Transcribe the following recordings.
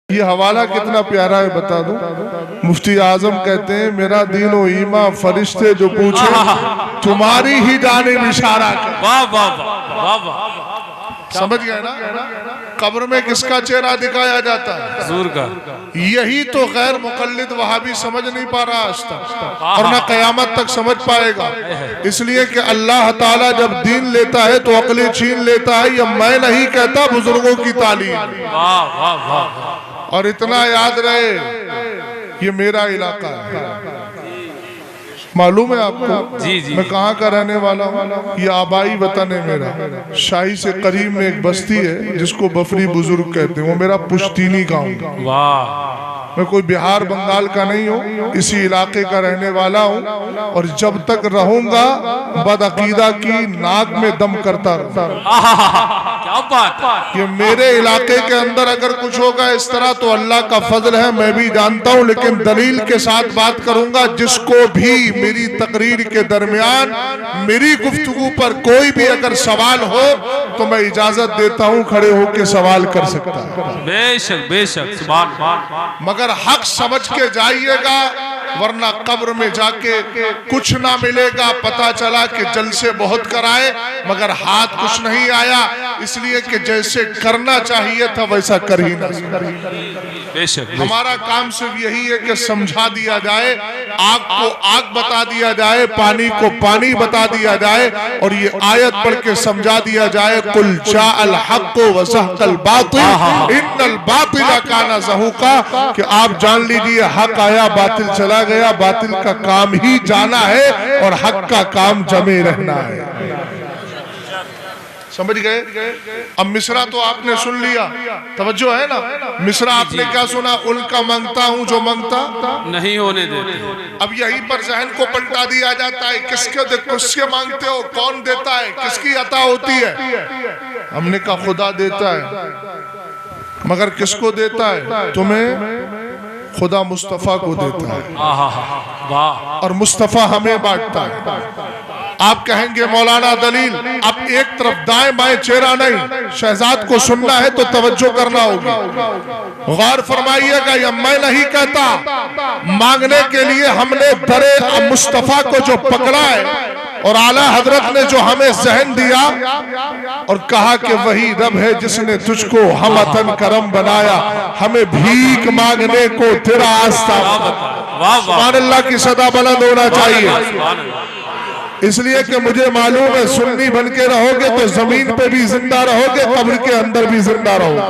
ये हवाला कितना प्यारा है बता दूं। मुफ्ती आजम कहते हैं मेरा दीन व ईमान फरिश्ते जो पूछे तुम्हारी ही जानिब इशारा कर। वाह वाह वाह वाह, समझ गए ना। कब्र में किसका चेहरा दिखाया जाता है? हुजूर का। यही तो गैर मुकल्लिद वहाबी समझ नहीं पा रहा आज तक और न कयामत तक समझ पाएगा। इसलिए कि अल्लाह ताला जब दीन लेता है तो अक्लें छीन लेता है। ये मैं नहीं कहता, बुजुर्गों की तालीम। वाह वाह वाह। और इतना याद रहे ये मेरा इलाका है, मालूम है आपको? जी जी। मैं कहाँ का रहने वाला हूँ? ये आबाई वतन है मेरा। शाही से करीब में एक बस्ती है जिसको बफरी बुजुर्ग कहते हैं, वो मेरा पुश्तीनी गाँव। वाह। मैं कोई बिहार बंगाल का नहीं हूँ, इसी इलाके का रहने वाला हूँ और जब तक रहूंगा बदअकीदा की नाक में दम करता रहूंगा। क्या बात। ये मेरे इलाके के अंदर अगर कुछ होगा इस तरह तो अल्लाह का फजल है, मैं भी जानता हूँ, लेकिन दलील के साथ बात करूंगा। जिसको भी मेरी तकरीर के दरमियान मेरी गुफ्तगू पर कोई भी अगर सवाल हो तो मैं इजाजत देता हूँ खड़े होकर सवाल कर सकता है। बेशक बेशक, सुभान। मगर हक समझ के जाइएगा, वरना कब्र में जाके कुछ ना मिलेगा। पता चला कि जलसे बहुत कराए मगर हाथ कुछ नहीं आया, इसलिए कि जैसे करना चाहिए था वैसा कर ही ना। बेशक। हमारा काम सिर्फ यही है कि समझा दिया जाए, आग को आग बता दिया जाए, पानी को पानी बता दिया जाए और ये आयत पढ़ के समझा दिया जाए, कुल जाअल हक़्क़ु व ज़हक़ल बातिल इन्नल बातिल काना ज़हूक़ा। कि आप जान लीजिए हक आया बातिल चला गया, बातिल का काम ही जाना है और हक का काम जमे रहना है। समझ गए? अब मिसरा तो आपने सुन लिया, तवज्जो है ना। मिसरा आपने क्या सुना? उनका मांगता हूं जो मांगता नहीं होने देते। अब यहीं पर जहन को पलटा दिया जाता है, किसके मांगते हो, कौन देता है, किसकी अता होती है? हमने कहा खुदा देता है, मगर किसको देता है? तुम्हें खुदा मुस्तफा को देता है वाह। और मुस्तफा हमें बांटता है। आप कहेंगे मौलाना दलील, अब एक तरफ दाएं बाएं चेहरा नहीं, शहजाद को सुनना है तो तवज्जो करना होगी। गौर फरमाइएगा, यह मैं नहीं कहता, मांगने के लिए हमने दरे मुस्तफा को जो पकड़ा है और आला हजरत ने जो हमें जहन दिया और कहा कि वही रब है जिसने तुझको हमतन करम बनाया, हमें भीख मांगने को तेरा आस्था। सुभान अल्लाह की सदा बुलंद होना चाहिए। इसलिए कि मुझे मालूम है सुन्नी बन के रहोगे तो जमीन पे भी जिंदा रहोगे, कब्र के अंदर भी जिंदा रहोगे।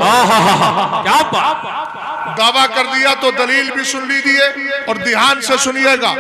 क्या बात। दावा कर दिया तो दलील भी सुन लीजिए और ध्यान से सुनिएगा।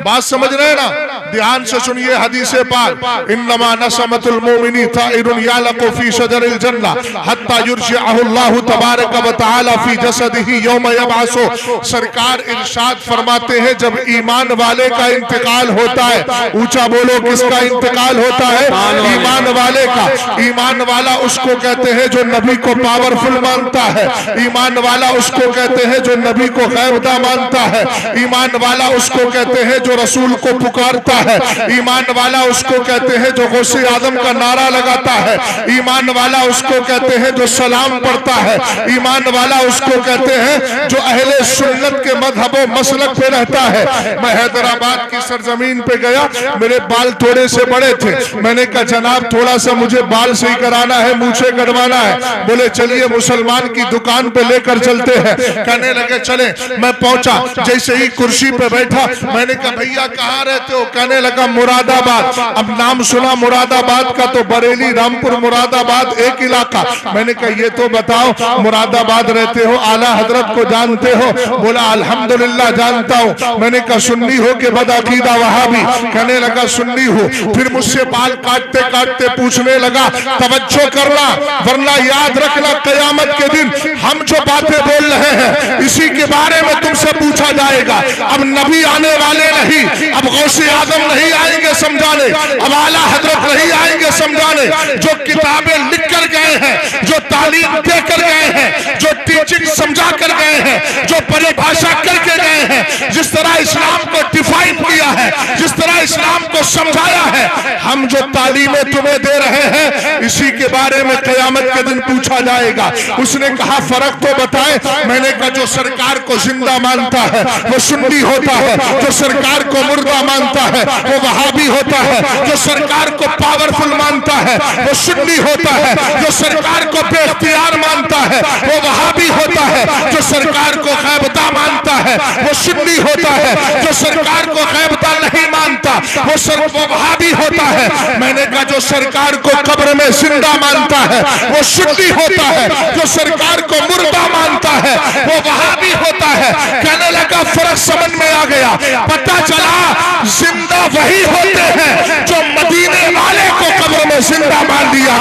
बात समझ रहे ना? ध्यान से सुनिए हदीस पाक, इन्नमा नसमतुल मोमिनी ताइरुन यालकु फी शजरिल जन्ना हत्ता युरशिअहु अल्लाहु तबारक व तआला फी जसदिही यौम यबअसु। सरकार इरशाद फरमाते हैं जब ईमान वाले का इंतकाल होता है, ऊंचा बोलो किसका इंतकाल होता है? ईमान वाले का। ईमान वाला उसको कहते हैं जो नबी को पावरफुल मानता है, ईमान वाला उसको कहते हैं जो नबी को गैबदा मानता है, ईमान वाला उसको कहते हैं जो रसूल को पुकारता है, ईमान वाला उसको कहते हैं जो गौसे आदम का नारा लगाता है, ईमान वाला उसको कहते हैं जो सलाम पढ़ता है, ईमान वाला उसको कहते हैं जो अहले सुन्नत के मजहब व मसलक पे रहता है। मैं हैदराबाद की सरजमीन पे गया, मेरे बाल थोड़े से बड़े थे, मैंने कहा जनाब थोड़ा सा मुझे बाल सही कराना है, मूछें कटवाना है। बोले चलिए मुसलमान की दुकान पे लेकर चलते हैं। कहने लगे चले। मैं पहुंचा, जैसे ही कुर्सी पे बैठा मैंने कहा भैया कहाँ रहते हो? कहने लगा मुरादाबाद। अब नाम सुना मुरादाबाद का तो बरेली, रामपुर, मुरादाबाद एक इलाका। मैंने कहा ये तो बताओ मुरादाबाद रहते हो, आला हजरत को जानते हो? बोला अल्हम्दुलिल्लाह जानता हूँ। मैंने कहा सुन्नी हो के बदअकीदा वहाबी? कहने लगा सुन्नी हो। फिर मुझसे बाल काटते काटते पूछने लगा तवज्जो करना वरना याद रखना कयामत के दिन हम जो बातें बोल रहे हैं इसी के बारे में तुमसे पूछा जाएगा। अब नबी आने वाले नहीं, अब गौसे आदम नहीं आएंगे समझाने, अब आला हजरत नहीं आएंगे समझाने। जो किताबें लिख कर गए हैं, जो तालीम दे कर गए हैं, जो टीचिंग समझा कर गए हैं, जो परिभाषा करके गए हैं, जिस तरह इस्लाम को डिफाइन किया है, जिस तरह इस्लाम को समझाया है, हम जो तालीमें तुम्हें दे रहे हैं इसी के बारे में क़यामत के दिन पूछा जाएगा। उसने कहा फर्क तो बताए। मैंने कहा जो सरकार को जिंदा मानता है वो सुन्नी होता है, जो सरकार को मुर्दा मानता है वो वहाबी होता है, जो सरकार को पावरफुल मानता है वो सुन्नी होता है, जो सरकार को बेख्तियार मानता है वो वहाबी होता है, जो सरकार को ग़ैबता मानता है वो सुन्नी होता है, जो सरकार को ग़ैबता नहीं मानता वो वहाबी होता है। मैंने कहा जो सरकार को कब्र में जिंदा मानता है वो सुन्नी होता है, जो सरकार को मुर्दा मानता है वो वहाबी होता है। कहने लगा फर्क समझ में आ गया। पता चला जिंदा वही होते हैं जो मदीने वाले को कब्र में जिंदा मान दिया।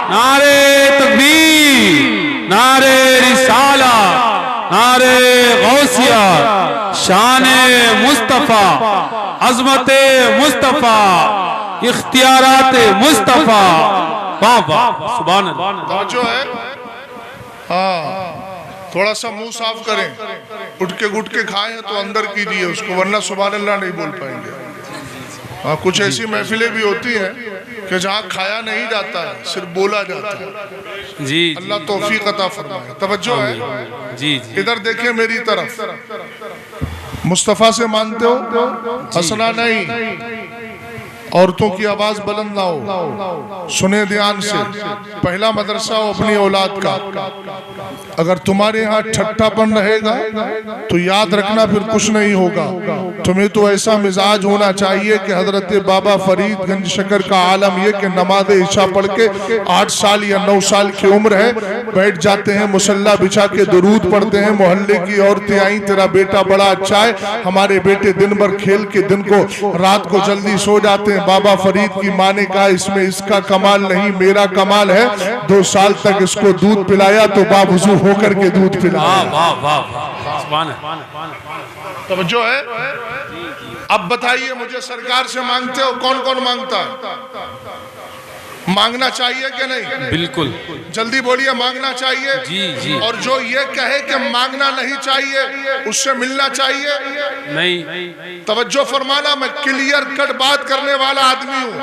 नारे तकबीर, नारे रिसाला, नारे गौसिया, शाने मुस्तफा, अजमते मुस्तफा, इख्तियारात मुस्तफा। वाह वाह सुभान अल्लाह। जो है हाँ थोड़ा सा मुंह साफ करें, उठ के गुट के खाएं तो अंदर कीजिए उसको, वरना सुभान अल्लाह नहीं बोल पाएंगे। हाँ कुछ ऐसी महफिलें भी होती हैं कि जहाँ खाया नहीं जाता है, सिर्फ बोला जाता है। जी अल्लाह तौफीक अता फरमाए। तवज्जो है जी जी। इधर देखिए मेरी तरफ। मुस्तफ़ा से मानते हो? हंसना नहीं, औरतों की आवाज बुलंद ना हो, सुने ध्यान से। पहला मदरसा हो अपनी औलाद का। अगर तुम्हारे यहाँ ठट्ठापन रहेगा तो याद रखना फिर कुछ नहीं होगा। तुम्हें तो ऐसा मिजाज होना चाहिए कि हजरत बाबा फरीद गंज शकर का आलम ये कि नमाज इशा पढ़ के 8 साल या 9 साल की उम्र है, बैठ जाते हैं मुसल्ला बिछा के दुरूद पढ़ते हैं। मोहल्ले की औरतें आई, तेरा बेटा बड़ा अच्छा है, हमारे बेटे दिन भर खेल के दिन को रात को जल्दी सो जाते हैं। बाबा फरीद की माँ ने कहा इसमें इसका कमाल नहीं मेरा कमाल है। 2 साल तक इसको दूध पिलाया तो बावजू होकर के दूध पिलाया। तो जो है अब बताइए मुझे, सरकार से मांगते हो? कौन कौन मांगता है? मांगना चाहिए कि नहीं? बिल्कुल। जल्दी बोलिए, मांगना चाहिए। जी जी। और जो ये कहे कि मांगना नहीं चाहिए उससे मिलना चाहिए नहीं। तवज्जो फरमाना, मैं क्लियर कट बात करने वाला आदमी हूँ,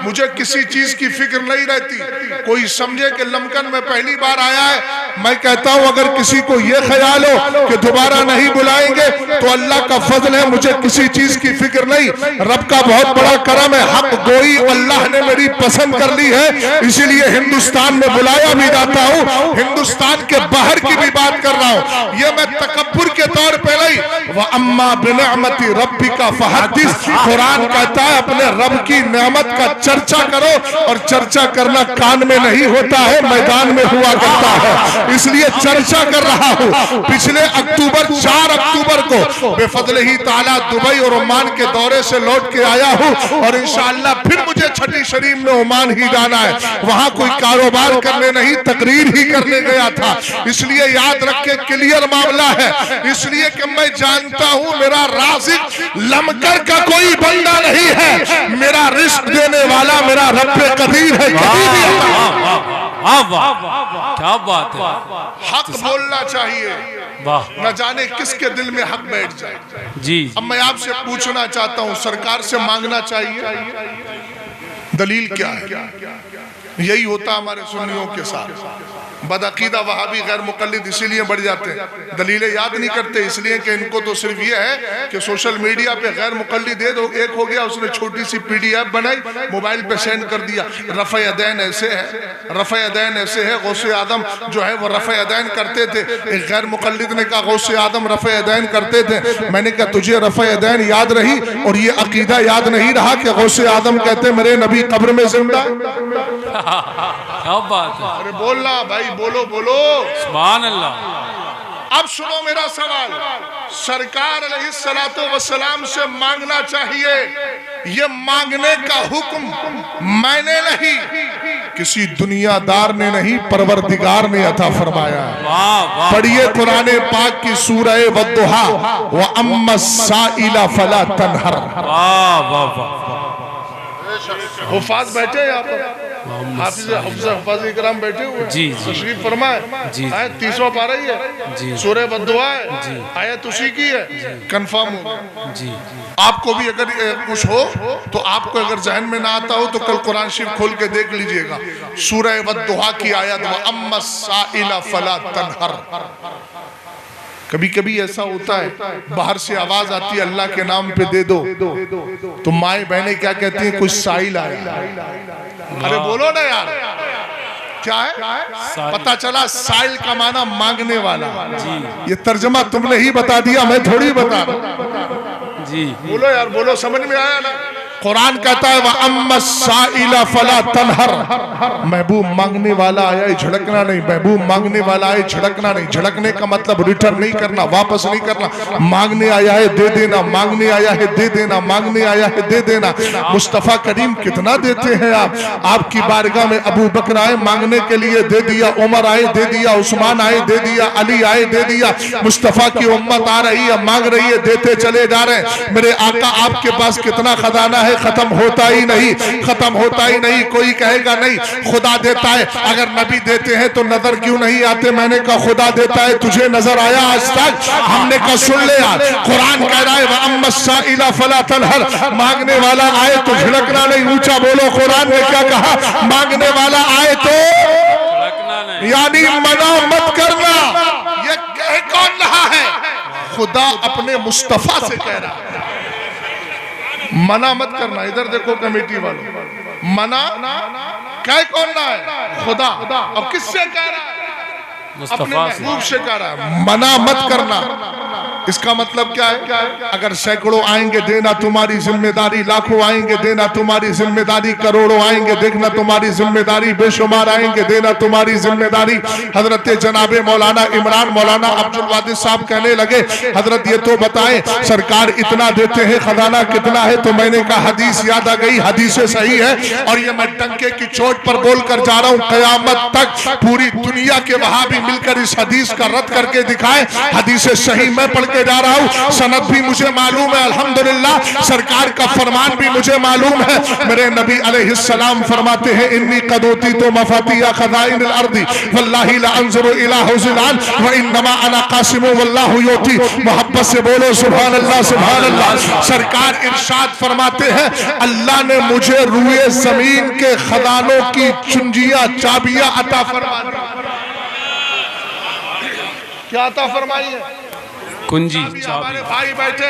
मुझे किसी चीज की फिक्र नहीं रहती। कोई समझे कि लमकन में पहली बार आया है, मैं कहता हूँ अगर किसी को ये ख्याल हो कि दोबारा नहीं बुलाएंगे तो अल्लाह का फजल है, मुझे किसी चीज की फिक्र नहीं। रब का बहुत बड़ा करम है, हक गोई अल्लाह ने मेरी पसंद कर ली है, इसीलिए हिंदुस्तान में बुलाया भी जाता हूँ। हिंदुस्तान के बाहर की भी बात कर रहा हूँ, ये मैं तकब्बुर के तौर पे नहीं। व अम्मा बिनिअमति रब्बिका फहद्दिस, कुरान कहता है अपने रब की नेमत का चर्चा करो, और चर्चा करना कान में नहीं होता है, मैदान में हुआ करता है, इसलिए चर्चा कर रहा हूँ। पिछले अक्टूबर 4 अक्टूबर को बेफजल ही ताला दुबई और ओमान के दौरे से लौट के आया हूँ, और इंशाअल्लाह फिर मुझे छठी शरीफ में ओमान ही जाना है। वहां कोई कारोबार करने नहीं, तकरीर ही करने गया था, इसलिए याद रख के क्लियर मामला है। इसलिए कि मैं जानता हूं मेरा राज़िक लमकर का कोई बंदा नहीं है, मेरा रिस्क देने वाला मेरा रब्बे कदीर है। क्या बात है। हक बोलना चाहिए, वाह। न जाने किसके दिल में हक बैठ जाए। जी। अब मैं आपसे पूछना चाहता हूं, सरकार से मांगना चाहिए, दलील क्या है? यही होता हमारे सुन्नियों के साथ। बदअकीदा वहाबी गैर मुकल्लिद इसीलिए बढ़ जाते हैं, दलीलें याद नहीं करते, इसलिए कि इनको तो सिर्फ ये है कि सोशल मीडिया पे गैर मुकल्लिद एक हो गया, उसने छोटी सी PDF बनाई, मोबाइल पे सेंड कर दिया, रफ़े अदैन ऐसे है, रफ़े अदैन ऐसे है। गौसे आदम जो है वो रफ़े अदैन करते थे। एक गैर मुकल्लिद ने कहा गौसे आदम रफ़े अदैन करते थे। मैंने कहा तुझे रफ़े अदैन याद रही और ये अकीदा याद नहीं रहा कि गौसे आदम कहते मेरे नबी कब्र में जिंदा। क्या बात है। अरे बोलना भाई, बोलो बोलो सुभान अल्लाह। अब सुनो मेरा सवाल, सरकार अलैहिस्सलातु वस्सलाम से मांगना चाहिए, ये मांगने का हुक्म मैंने नहीं, किसी दुनियादार ने नहीं, परवरदिगार ने अता फरमाया। पढ़िए कुरान पाक की सूरह वद्दुहा, व अम्मा साइला फला तनहर। वाह वाह वाह। हुफ़ाज़ बैठे यहाँ पर, हाफिज हफ्ज़ इकराम बैठे हुए जी, जी। तशरीफ फरमाए जी, जी। 30वां पारा ही है जी। सूरह बद्दुआ है जी। आयत उसी की है कंफर्म हो जी आपको भी अगर कुछ हो तो आपको अगर जहन में ना आता हो तो कल कुरान शरीफ खोल के देख लीजिएगा सूरह बद्दुआ की आयत व अम्मा साइला फला तनहर। कभी कभी ऐसा होता है बाहर से आवाज आती है अल्लाह के नाम पे दे दो तो माए बहनें क्या कहती हैं कुछ साइल आया। अरे बोलो ना यार क्या है पता चला साइल का माना मांगने वाला। ये तर्जमा तुमने ही बता दिया मैं थोड़ी बता रहा। जी बोलो यार बोलो समझ में आया ना। कुरान कहता है वह अम्मा साइला फला तनहर महबूब मांगने वाला आया है झड़कना नहीं। महबूब मांगने वाला है झड़कना नहीं। झड़कने का मतलब रिटर्न नहीं करना वापस नहीं करना। मांगने आया है दे देना मांगने आया है दे देना मांगने आया है दे देना। मुस्तफ़ा करीम कितना देते हैं आप। आपकी बारगाह में अबू बकर आए मांगने के लिए दे दिया। उमर आए दे दिया। उस्मान आए दे दिया। अली आए दे दिया। मुस्तफ़ा की उम्मत आ रही है मांग रही है देते चले जा रहे हैं। मेरे आका आपके पास कितना खजाना है खत्म होता ही नहीं खत्म होता ही नहीं। कोई कहेगा नहीं खुदा देता है अगर नबी देते हैं तो नजर क्यों नहीं आते। मैंने कहा खुदा देता है तुझे नजर आया आज तक। हमने कहा सुन ले यार कुरान कह रहा है व अम्मा साइला फला तनहर मांगने वाला आए तो झिड़कना नहीं। ऊंचा बोलो कुरान ने क्या कहा मांगने वाला आए तो यानी मना मत करना। ये कह कौन रहा है खुदा अपने मुस्तफा से कह रहा है मना मत करना। इधर देखो कमेटी वालों मना कह कौन रहा है खुदा। अब किससे कह रहा है अपने महबूब से कह रहा है मना मत करना। इसका मतलब क्या है अगर सैकड़ों आएंगे देना तुम्हारी जिम्मेदारी। लाखों आएंगे देना तुम्हारी जिम्मेदारी। करोड़ों आएंगे देखना तुम्हारी जिम्मेदारी। बेशुमार आएंगे देना तुम्हारी जिम्मेदारी। हजरत जनाबे मौलाना इमरान मौलाना अब्दुल वादिद साहब कहने लगे हजरत ये तो बताएं सरकार इतना देते हैं खजाना कितना है। तो मैंने कहा हदीस याद आ गई हदीस सही है और ये मैं डंके की चोट पर बोलकर जा रहा हूँ कयामत तक पूरी दुनिया के वहाबी मिलकर इस हदीस का रद्द करके दिखाए। हदीस सही मैं पढ़ के जा रहा हूँ सनद भी मुझे मालूम है अल्हम्दुलिल्लाह। सरकार का फरमान भी मुझे मालूम है। मेरे नबी अलैहिस्सलाम फरमाते हैं इन्नी कदोती तो मफातिया खज़ाइनिल अर्दी वल्लाहि ला अंजुरु इला हुज़लान व इन्नमा अना कासिमु वल्लाहु युती। मोहब्बत से बोलो सुभान अल्लाह सुभान अल्लाह। सरकार इरशाद फरमाते हैं अल्लाह ने मुझे रूए जमीन के खजानों की चुंजियां चाबियां अता फरमा दी। क्या अता फरमाई है कुंजी। हमारे भाई बैठे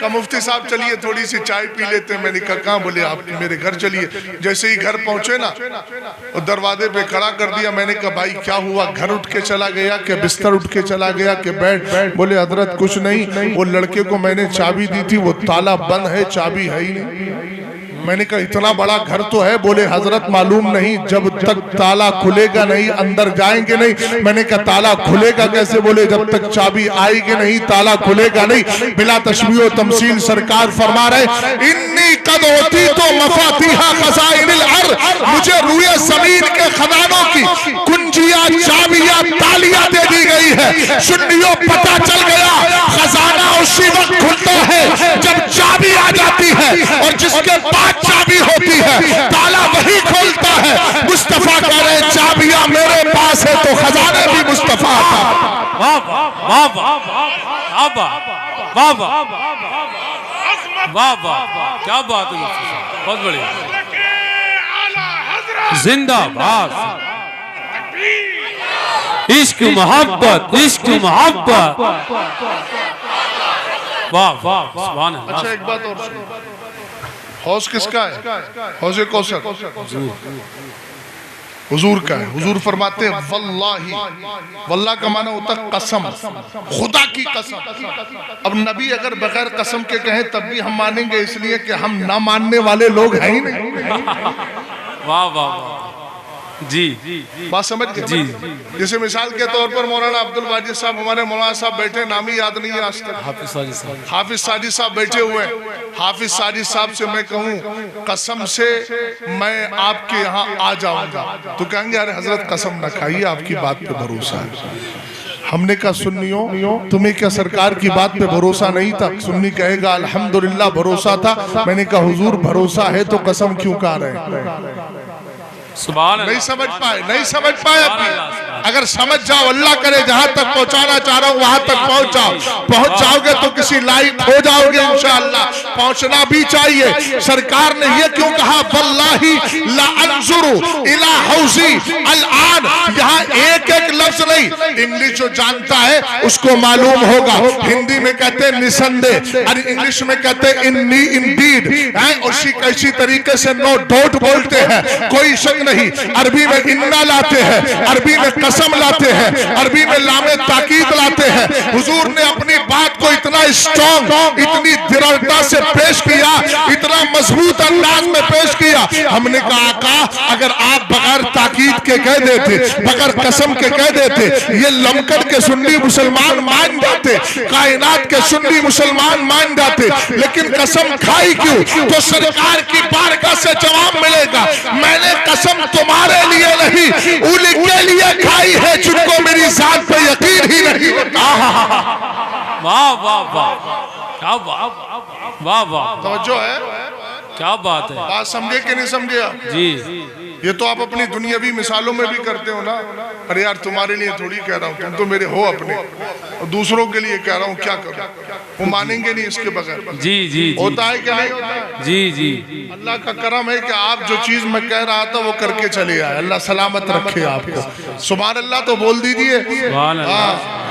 का मुफ्ती साहब चलिए थोड़ी सी चाय पी लेते हैं। मैंने कहा कहाँ बोले आप मेरे घर चलिए। जैसे ही घर पहुंचे ना और दरवाजे पे खड़ा कर दिया। मैंने कहा भाई क्या हुआ घर उठ के चला गया कि बिस्तर उठ के चला गया कि बैठ। बोले हजरत कुछ नहीं वो लड़के को मैंने चाबी दी थी वो ताला बंद है चाबी है ही नहीं। मैंने कहा इतना बड़ा घर तो है। बोले हजरत मालूम नहीं जब तक ताला खुलेगा नहीं अंदर जाएंगे नहीं। मैंने कहा ताला खुलेगा कैसे। बोले जब तक चाबी आएगी नहीं ताला खुलेगा नहीं। बिला तशबीह तमसील सरकार फरमा रहे इन्नी कद होती तो मफातिहा खज़ाइनिल अर्द मुझे रूए जमीन के खजानों की कुंजियां चाबियां तालियां दे दी गई है। सुन्नियों पता चल गया खजाना उसी वक्त खुलता है जब चाबी आ जाती है और जिसके पास चाबी होती है ताला वही खोलता है। मुस्तफा कह रहे चाबियां मेरे पास है तो खजाना भी मुस्तफा का। वाह वाह वाह वाह वाह वाह वाह वाह क्या बात है बहुत बढ़िया जिंदाबाद। इश्क मोहब्बत इश्क मोहब्बत वाह वाह सुभान अल्लाह। अच्छा एक बात और सुनो हौज किसका है हौज़े कौसर हुजूर का है। हुजूर फरमाते हैं वल्लाही वल्लाह का माना होता है कसम खुदा की कसम। अब नबी अगर बगैर कसम के कहें तब भी हम मानेंगे इसलिए कि हम ना मानने वाले लोग हैं ही नहीं। वाह वाह जी बात समझ गए जी। जैसे मिसाल के तौर पर मौलाना अब्दुल वाजिद साहब हमारे मौलाना साहब बैठे नाम ही याद नहीं है आज तक। हाफिज साजिद साहब बैठे हुए हाफिज साजिद साहब से मैं कहूँ कसम से मैं आपके यहाँ आ जाऊंगा तो कहेंगे अरे हजरत कसम न खाइए आपकी बात पे भरोसा है। हमने कहा सुन्नियों तुम्हें क्या सरकार की बात पे भरोसा नहीं था। सुन्नी कहेगा अल्हम्दुलिल्लाह भरोसा था। मैंने कहा हुजूर भरोसा है तो कसम क्यों खा रहे हैं। सुभान नहीं समझ पाए, नहीं समझ पाए अभी। अगर समझ जाओ, अल्लाह करे जहां तक पहुंचाना चाह रहा हूं वहां तक पहुंच जाओ। पहुंच जाओगे तो किसी लायक हो जाओगे इंशाअल्लाह। पहुंचना भी चाहिए। सरकार ने यह क्यों कहा वल्लाही ला अंजुरु इला हौजी अल-आन, यहाँ एक एक लफ्ज नहीं। इंग्लिश जो जानता है उसको मालूम होगा। हिंदी में कहते हैं निसंदेह, और इंग्लिश में कहते हैं इन्नी इंडीड, उसी कैसी तरीके से नो डाउट बोलते हैं, कोई शक नहीं। अरबी में इन्ना लाते हैं, अरबी में कसम लाते हैं, अरबी में लामे ताकीद लाते हैं। हुजूर ने अपनी बात को इतना स्ट्रॉन्ग, इतनी दृढ़ता से पेश किया, इतना मजबूत अंदाज में पेश किया। हमने कहा आका अगर आप बगैर ताकीद के कह देते, बगैर कसम के कह देते, ये लमकड़ के सुन्नी मुसलमान मान जाते, कायनात के सुन्नी मुसलमान मान जाते, लेकिन कसम खाई क्यों? तो सरकार की बारगाह से जवाब मिलेगा, मैंने कसम तुम्हारे लिए नहीं उनके लिए खाई है जिनको मेरी जात पे यकीन ही नहीं होता। वाह वाह वाह, क्या बात, वाह वाह, तवज्जो है, क्या बात है। बात समझे कि नहीं समझे आप? जी ये तो आप अपनी दुनियावी मिसालों में भी करते हो ना। अरे यार तुम्हारे लिए थोड़ी कह रहा हूँ, तुम तो मेरे हो अपने, और दूसरों के लिए कह रहा हूँ, क्या करूँ? वो मानेंगे नहीं इसके बगैर। जी जी होता है कि नहीं होता है? जी जी। अल्लाह का करम है कि आप जो चीज मैं कह रहा था वो करके चले आए। अल्लाह सलामत रखे आपको। सुभान अल्लाह तो बोल दीजिए।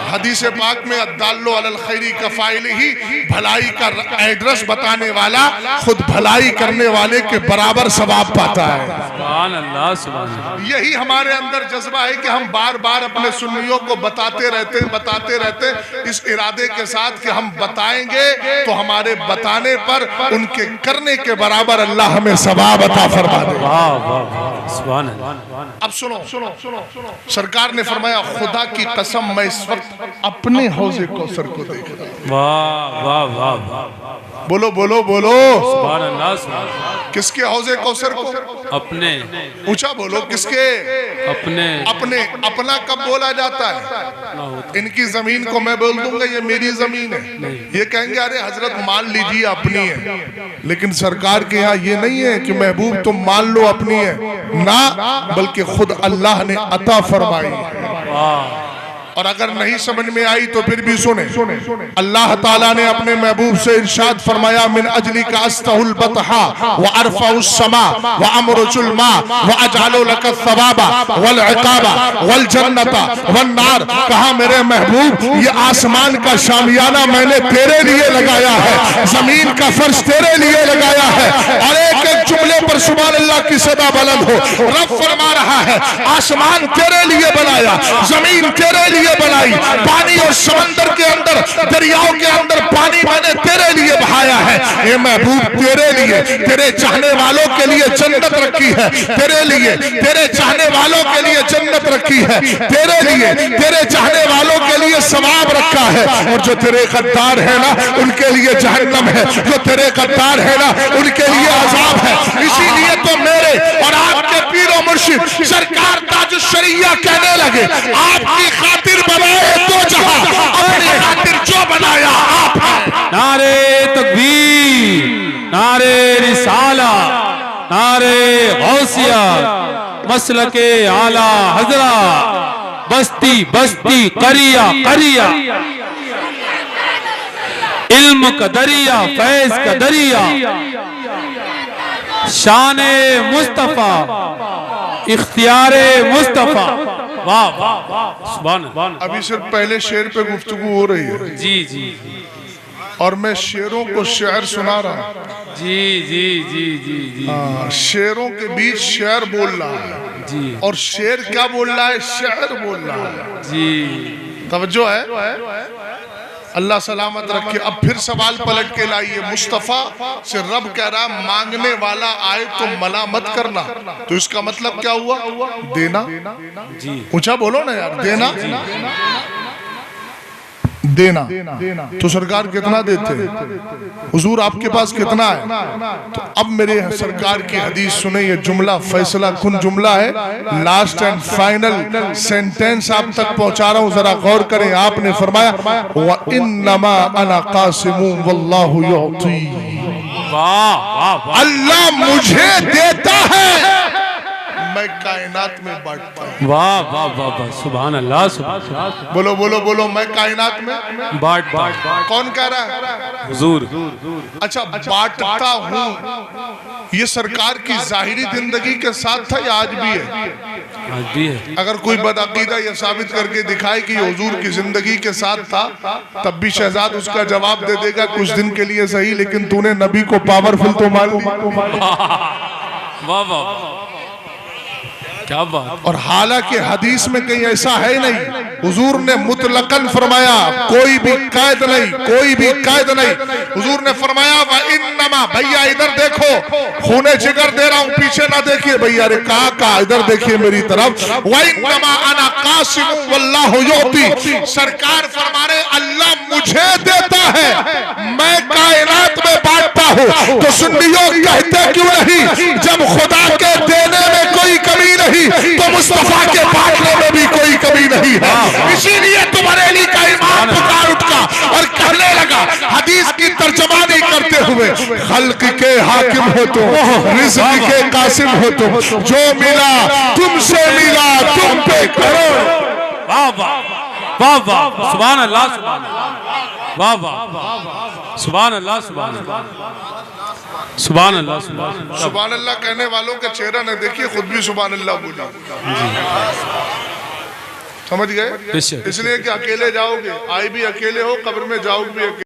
हदीस पाक में अद्दाल्लो अलल खैरी कफ़ाइलिही, भलाई का एड्रेस बताने वाला खुद भलाई करने वाले के बराबर सवाब पाता है। सुभान अल्लाह, सुभान अल्लाह। यही हमारे अंदर जज्बा है कि हम बार बार अपने सुन्नियों को बताते रहते इस इरादे के साथ कि हम बताएंगे तो हमारे बताने पर उनके करने के बराबर अल्लाह हमें सवाब अता फरमा दे। वाह वाह, सुभान अल्लाह। अब सुनो, सरकार ने फरमाया खुदा की कसम मैं इस वक्त अपने हौजे कौसर को देख रहा हूं। वाह वाह वाह वाह, बोलो बोलो बोलो, सुभान अल्लाह, सुभान अल्लाह। किसके हौजे कौसर को? अपने। ऊंचा बोलो, किसके? अपने। अपने। अपना कब बोला जाता है? इनकी जमीन को मैं बोल दूंगा ये मेरी जमीन है, ये कहेंगे अरे हजरत मान लीजिए अपनी है। लेकिन सरकार के यहाँ ये नहीं है कि महबूब तुम मान लो अपनी है ना, बल्कि खुद अल्लाह ने अता फरमाई है। और अगर नहीं समझ में आई तो फिर भी सुने। अल्लाह ताला ने अपने महबूब से इरशाद फरमाया मिन अजली का अस्तहुल बतहा व अरफउस समा व अमरुजुल मा व अजअलु लका सवाबा वल इकाबा वल जन्नता वन नार। कहा मेरे महबूब ये आसमान का शामियाना मैंने तेरे लिए लगाया है, जमीन का फर्श तेरे लिए लगाया है। और एक एक जुमले पर सुभान अल्लाह की सदा बुलंद हो। रब फरमा रहा है आसमान तेरे लिए बनाया, जमीन तेरे लिए बनाई, पानी और समंदर के अंदर, दरियाओं के अंदर पानी मैंने तेरे लिए बहाया है। ये महबूब तेरे लिए, तेरे चाहने वालों के लिए जन्नत रखी है, तेरे लिए, तेरे चाहने वालों के लिए जन्नत रखी है, तेरे लिए, तेरे चाहने वालों के लिए सवाब रखा है। और जो तेरे गद्दार है ना उनके लिए जहन्नम है, जो तेरे गद्दार है ना उनके लिए अजाब है। इसीलिए तो मेरे और आपके पीरो मुर्शिद सरकार ताजुश शरिया कहने लगे आपकी खातिर बनाए तो जहां, अपनी खातिर जो बनाया आप है। नारे तकबीर, नारे रिसाला, नारे गौसिया, मसलके आला हजरा, बस्ती बस्ती करिया करिया, इल्म का दरिया फैज का दरिया, शाने मुस्तफा इख्तियारे मुस्तफा। वाह वाह, सुभान अल्लाह। अभी सिर्फ पहले शेर पे गुफ्तगू हो रही है। जी जी और मैं शेरों को शेर सुना रहा हूँ। जी जी जी जी जी। शेरों के बीच शेर बोल रहा है जी। और शेर क्या बोल रहा है? शेर बोल रहा है जी। तवज्जो है। अल्लाह सलामत रखे। अब फिर सवाल पलट के लाइए। मुस्तफ़ा से रब कह रहा मांगने वाला आए तो मना मत करना। तो इसका मतलब क्या हुआ? देना। जी। ऊंचा बोलो ना यार, देना देना। तो सरकार कितना देते हैं? हुजूर आपके पास कितना है? तो अब मेरे सरकार की हदीस सुने। ये जुमला फैसला कुन जुमला है, लास्ट एंड फाइनल सेंटेंस आप तक पहुंचा रहा हूं, जरा गौर करें। आपने फरमाया व इन्नमा अना कासिमु वल्लाहु युती। वाह वाह, अल्लाह मुझे देता है, मैं कायनात में बांटता हूँ। वाह वाह वाह वाह, सुभान अल्लाह, सुभान अल्लाह। बोलो बोलो बोलो, मैं कायनात में बाट बाट कौन कह रहा है? हुजूर। अच्छा, बांटता हूँ ये सरकार की जाहिरी जिंदगी के साथ था या आज भी है? आज भी है। अगर कोई बदअकीदा ये साबित करके दिखाए कि हुजूर की जिंदगी के साथ था, तब भी शहजाद उसका जवाब दे देगा कुछ दिन के लिए सही, लेकिन तूने नबी को पावरफुल तो मान ली। वाह वाह, क्या बात। और हालांकि हदीस में कहीं ऐसा है नहीं, हुजूर ने मुतलकन फरमाया कोई भी कैद नहीं, कोई भी कैद नहीं। हुजूर ने फरमाया व इन्नमा, भैया इधर देखो, खूने जिगर दे रहा हूं, पीछे ना देखिए भैया। अरे कहा इधर देखिए मेरी तरफ। व इन्नमा अना कासिम वल्लाहु युती, सरकार फरमा रहे अल्लाह मुझे देता है, मैं कायनात में बांटता हूं। तो सुन्नियों कहते क्यों नहीं, जब खुदा के देने में कोई कमी नहीं तो मुस्तफा के बांटने में भी कोई कमी नहीं है। इसीलिए तुम्हारे लिए का इमाम पुकार उठा और कहने लगा हदीस की तर्जमानी करते हुए, खल्क के हाकिम हो तुम, रिज़्क़ के कासिम हो तुम, जो मिला तुमसे मिला तुम पे करो। वाह वाह वाह वाह, सुभान अल्लाह, सुभान अल्लाह, वाह वाह, सुभान अल्लाह, सुभान अल्लाह, सुभान अल्लाह, सुभान अल्लाह कहने वालों का चेहरा न देखिए, खुद भी सुभान अल्लाह बोला। समझ गए? इसलिए कि अकेले जाओगे, आए भी अकेले हो, कब्र में जाओगे भी अकेले।